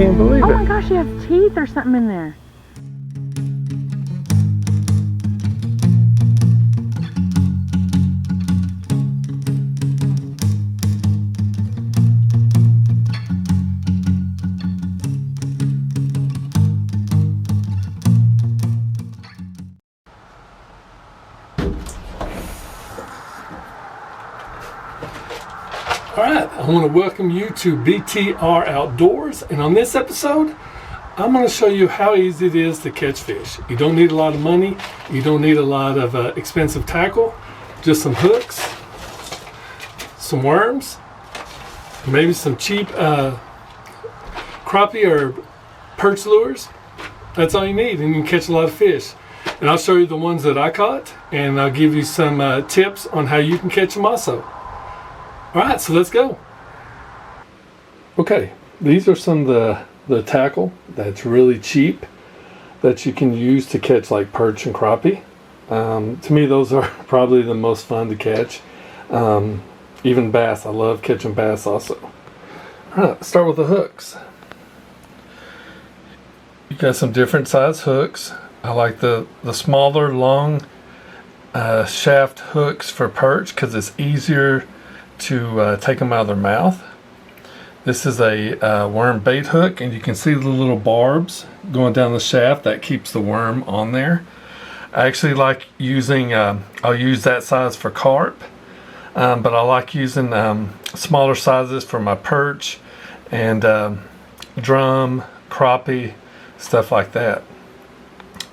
can't believe it. Oh my gosh, he has teeth or something in there. Alright, I want to welcome you to BTR Outdoors, and on this episode I'm going to show you how easy it is to catch fish. You don't need a lot of money, you don't need a lot of expensive tackle, just some hooks, some worms, maybe some cheap crappie or perch lures. That's all you need and you can catch a lot of fish. And I'll show you the ones that I caught, and I'll give you some tips on how you can catch them also. Alright, so let's go. Okay, these are some of the tackle that's really cheap that you can use to catch like perch and crappie. To me, those are probably the most fun to catch. Even bass, I love catching bass also. Alright, start with the hooks. You got some different size hooks. I like the smaller, long shaft hooks for perch because it's easier to take them out of their mouth. This is a worm bait hook, and you can see the little barbs going down the shaft that keeps the worm on there. I actually like using, I'll use that size for carp, but I like using smaller sizes for my perch and drum, crappie, stuff like that.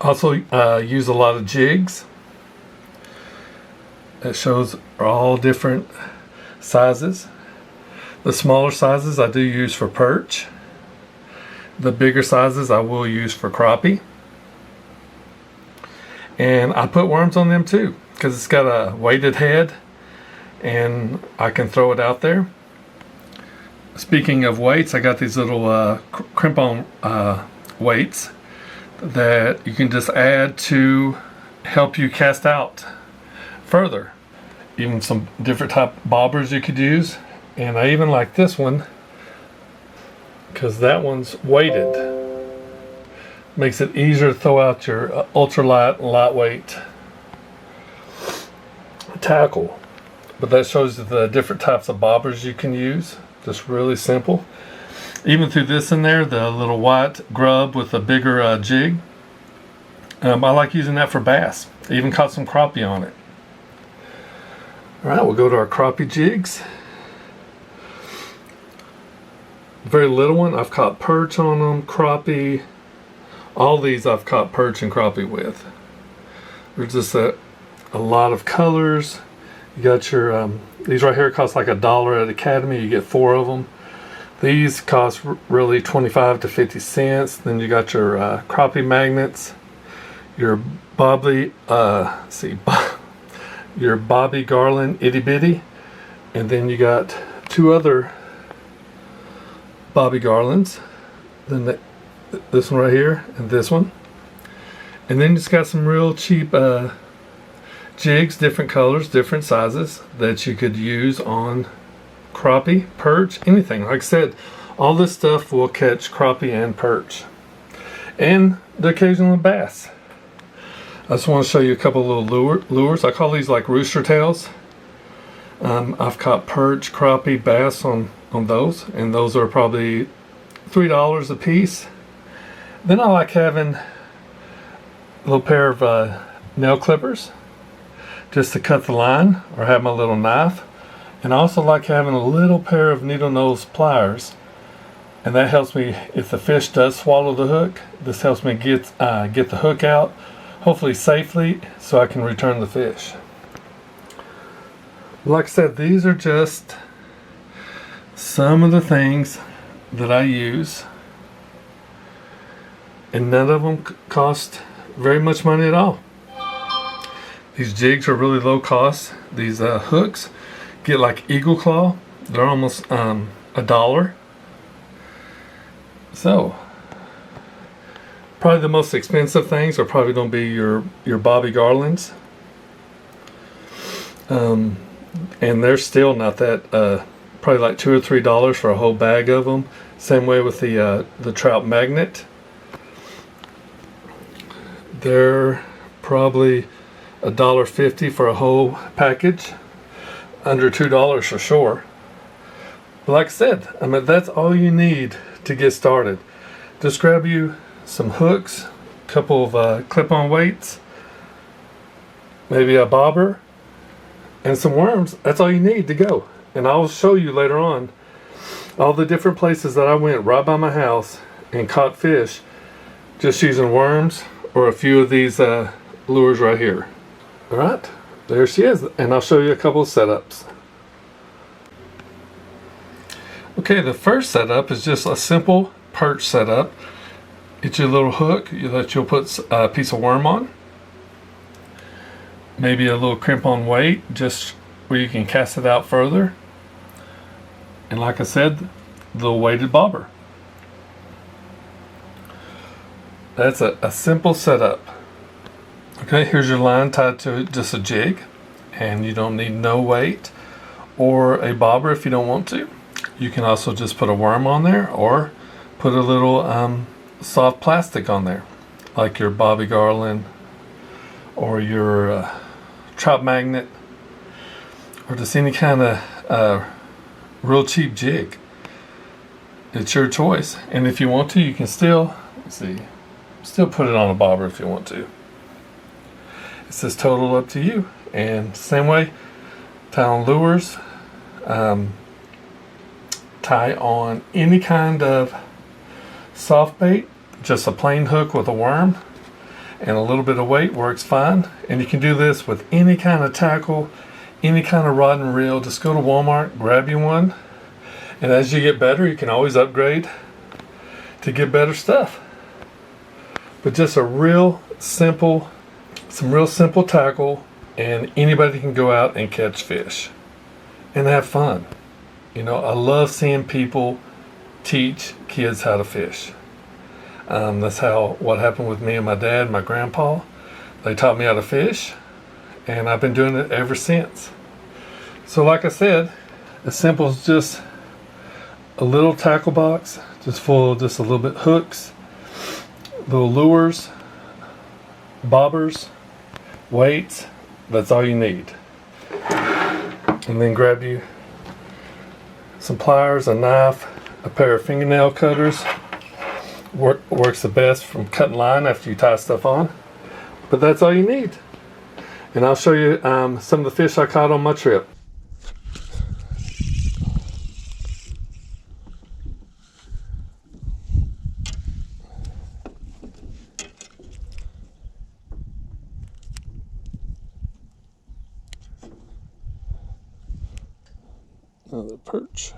Also use a lot of jigs. It shows all different sizes. The smaller sizes I do use for perch. The bigger sizes I will use for crappie. And I put worms on them too because it's got a weighted head and I can throw it out there. Speaking of weights, I got these little crimp-on weights that you can just add to help you cast out further. Even some different type bobbers you could use, and I even like this one because that one's weighted. Makes it easier to throw out your ultralight and lightweight tackle. But that shows you the different types of bobbers you can use. Just really simple. Even through this in there, the little white grub with a bigger jig. I like using that for bass. I even caught some crappie on it. Alright, we'll go to our crappie jigs. Very little one, I've caught perch on them, crappie. All these I've caught perch and crappie with. There's just a lot of colors. You got your, these right here cost like $1 at Academy, you get 4 of them. These cost really 25 to 50 cents. Then you got your crappie magnets, your your Bobby Garland itty bitty, and then you got 2 other Bobby Garlands, then this one right here and this one, and then it's got some real cheap jigs, different colors, different sizes that you could use on crappie, perch, anything. Like I said, all this stuff will catch crappie and perch and the occasional bass. I just want to show you a couple of little lures. I call these like rooster tails. I've caught perch, crappie, bass on those, and those are probably $3 a piece. Then I like having a little pair of nail clippers just to cut the line, or have my little knife. And I also like having a little pair of needle nose pliers, and that helps me if the fish does swallow the hook. This helps me get the hook out, hopefully safely, so I can return the fish. Like I said, these are just some of the things that I use, and none of them cost very much money at all. These jigs are really low cost. These hooks get like eagle claw. They're almost $1. So probably the most expensive things are probably going to be your Bobby Garlands. And they're still not that, probably like $2 or $3 for a whole bag of them. Same way with the trout magnet. They're probably $1.50 for a whole package, under $2 for sure. But like I said, I mean, that's all you need to get started. Just grab you some hooks, a couple of clip-on weights, maybe a bobber, and some worms. That's all you need to go. And I'll show you later on all the different places that I went right by my house and caught fish just using worms or a few of these lures right here. All right, there she is, and I'll show you a couple of setups. Okay, the first setup is just a simple perch setup. Get your little hook that you'll put a piece of worm on, maybe a little crimp on weight just where you can cast it out further, and like I said, the weighted bobber. That's a simple setup. Okay, here's your line tied to just a jig, and you don't need no weight or a bobber if you don't want to. You can also just put a worm on there or put a little soft plastic on there, like your Bobby Garland or your trout magnet, or just any kind of real cheap jig. It's your choice, and if you want to, you can still put it on a bobber if you want to. It's just total up to you. And same way, tie on lures, tie on any kind of soft bait. Just a plain hook with a worm and a little bit of weight works fine. And you can do this with any kind of tackle, any kind of rod and reel. Just go to Walmart, grab you one, and as you get better, you can always upgrade to get better stuff. But just some real simple tackle, and anybody can go out and catch fish and have fun. You know, I love seeing people teach kids how to fish. That's what happened with me and my dad and my grandpa. They taught me how to fish, and I've been doing it ever since. So like I said, as simple as just a little tackle box, just full of just a little bit hooks, little lures, bobbers, weights. That's all you need. And then grab you some pliers, a knife, a pair of fingernail cutters. Works the best from cutting line after you tie stuff on. But that's all you need. And I'll show you some of the fish I caught on my trip. Another perch.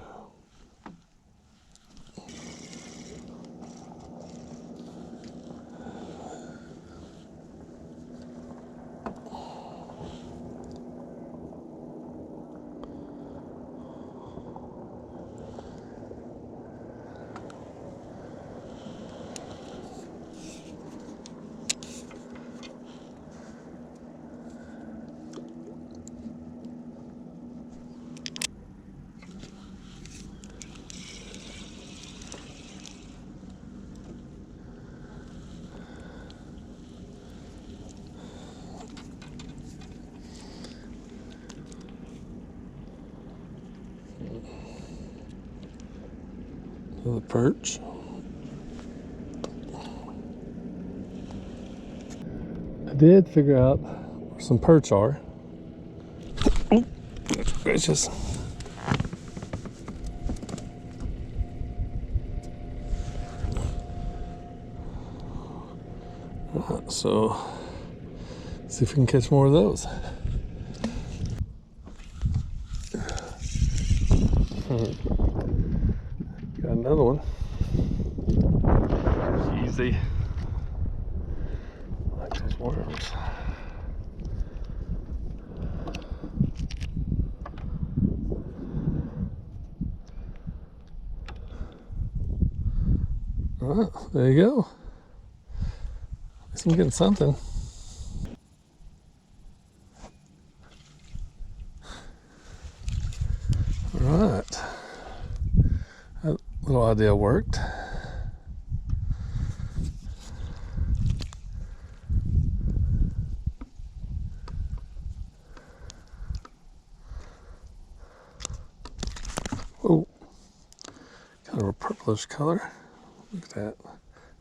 The perch. I did figure out where some perch are. Oh, gracious. So, see if we can catch more of those. Got another one. Easy. Like those worms. Alright, there you go. At least I'm getting something. Alright. Little idea worked. Oh, kind of a purplish color. Look at that.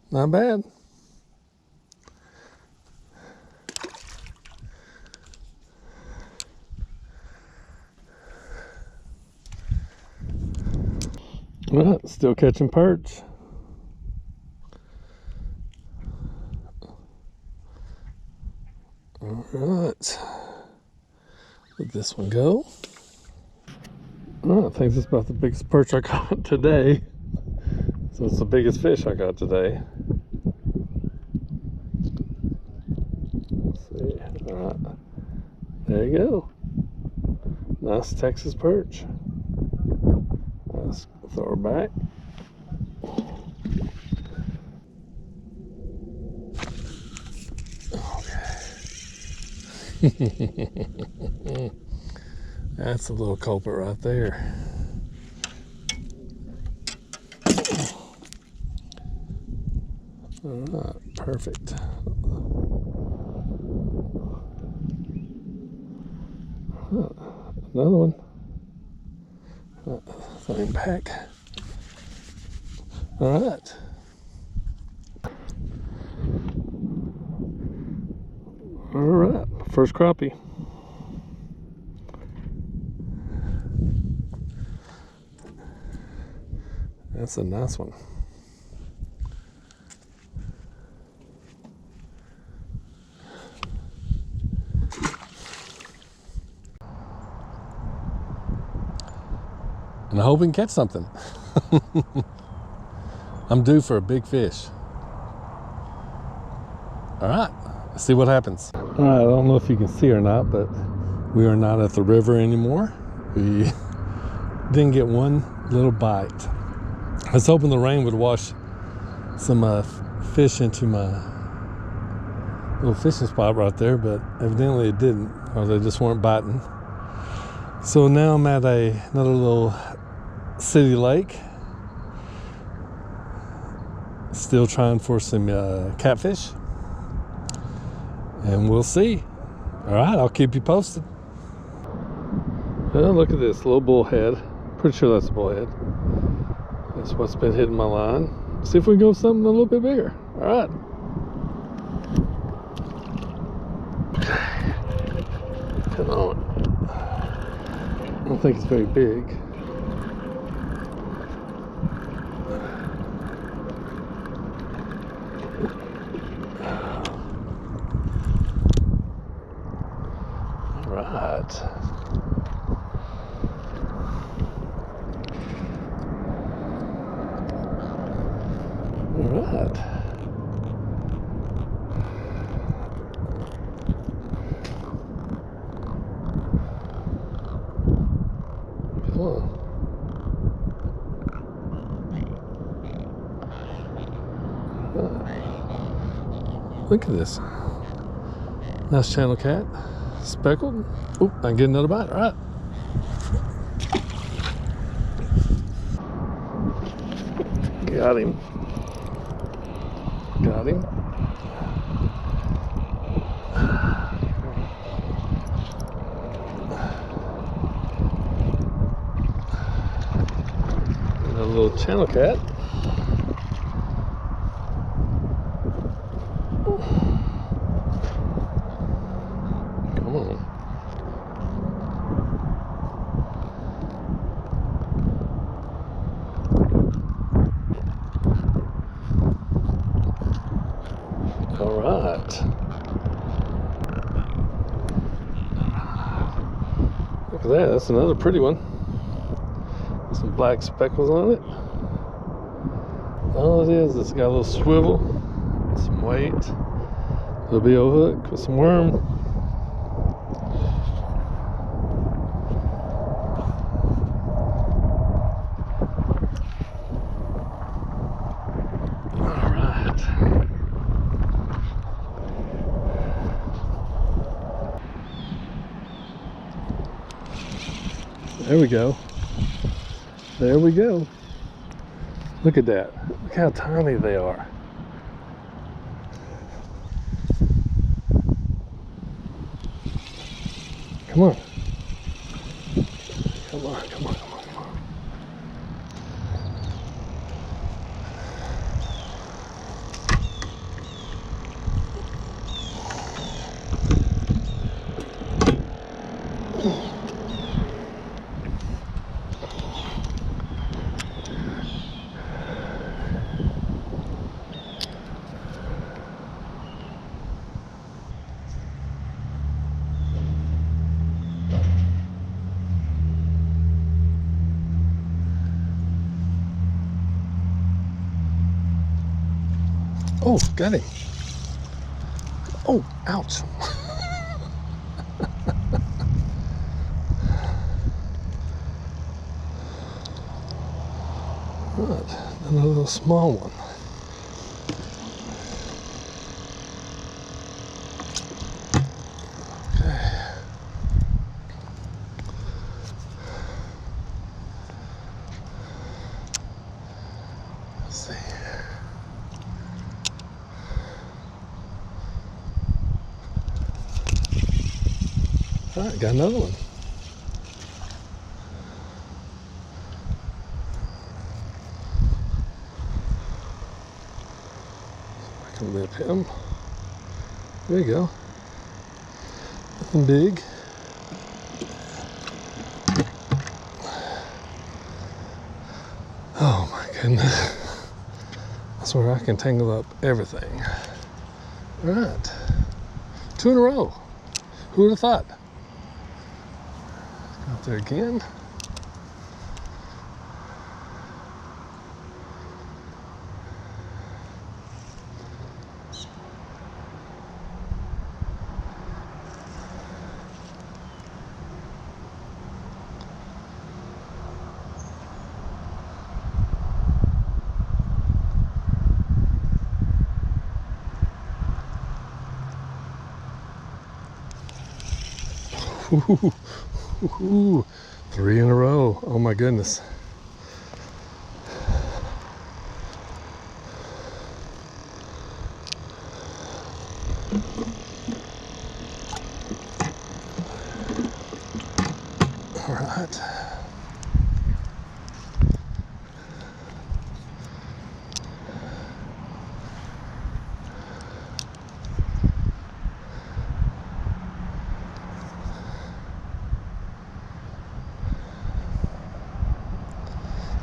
Not bad. All right, still catching perch. All right, let this one go. Oh, I think this is about the biggest perch I caught today. So it's the biggest fish I got today. Let's see. All right, there you go. Nice Texas perch. Let's throw her back. Okay. That's a little culprit right there. All right, perfect. Another one. Throw him back. All right. All right, first crappie. That's a nice one. And I hope we can catch something. I'm due for a big fish. All right, let's see what happens. All right, I don't know if you can see or not, but we are not at the river anymore. We didn't get one little bite. I was hoping the rain would wash some fish into my little fishing spot right there, but evidently it didn't, or they just weren't biting. So now I'm at another little city lake. Still trying for some catfish. And we'll see. All right, I'll keep you posted. Well, look at this little bullhead. Pretty sure that's a bullhead. That's what's been hitting my line. See if we can go something a little bit bigger. All right. Come on. I don't think it's very big. All right. All right. Come on. Look at this. Nice channel cat. Speckled. Oop, I can get another bite. All right. Got him. Got him. Another little channel cat. Come on. All right. Look at that. That's another pretty one. Some black speckles on it. All it is, it's got a little swivel, some weight, a little BO hook with some worm. All right. There we go. There we go. Look at that. Look how tiny they are. Come on. Come on, come on, come on, come on. Oh, got him. Oh, ouch. Right, another little small one. Okay. Let's see. All right, got another one. I can lip him. There you go. Nothing big. Oh my goodness. That's where I can tangle up everything. All right. 2 in a row. Who would have thought? Out there again. Ooh, 3 in a row. Oh my goodness. All right.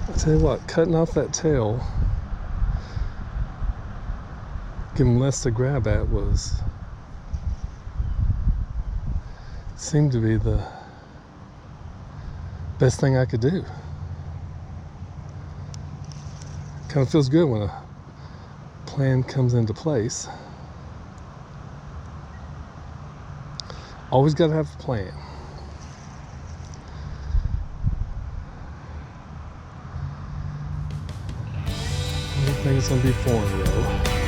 I tell you what, cutting off that tail, give him less to grab at seemed to be the best thing I could do. Kind of feels good when a plan comes into place. Always got to have a plan. I think it's going to be 4 in a row.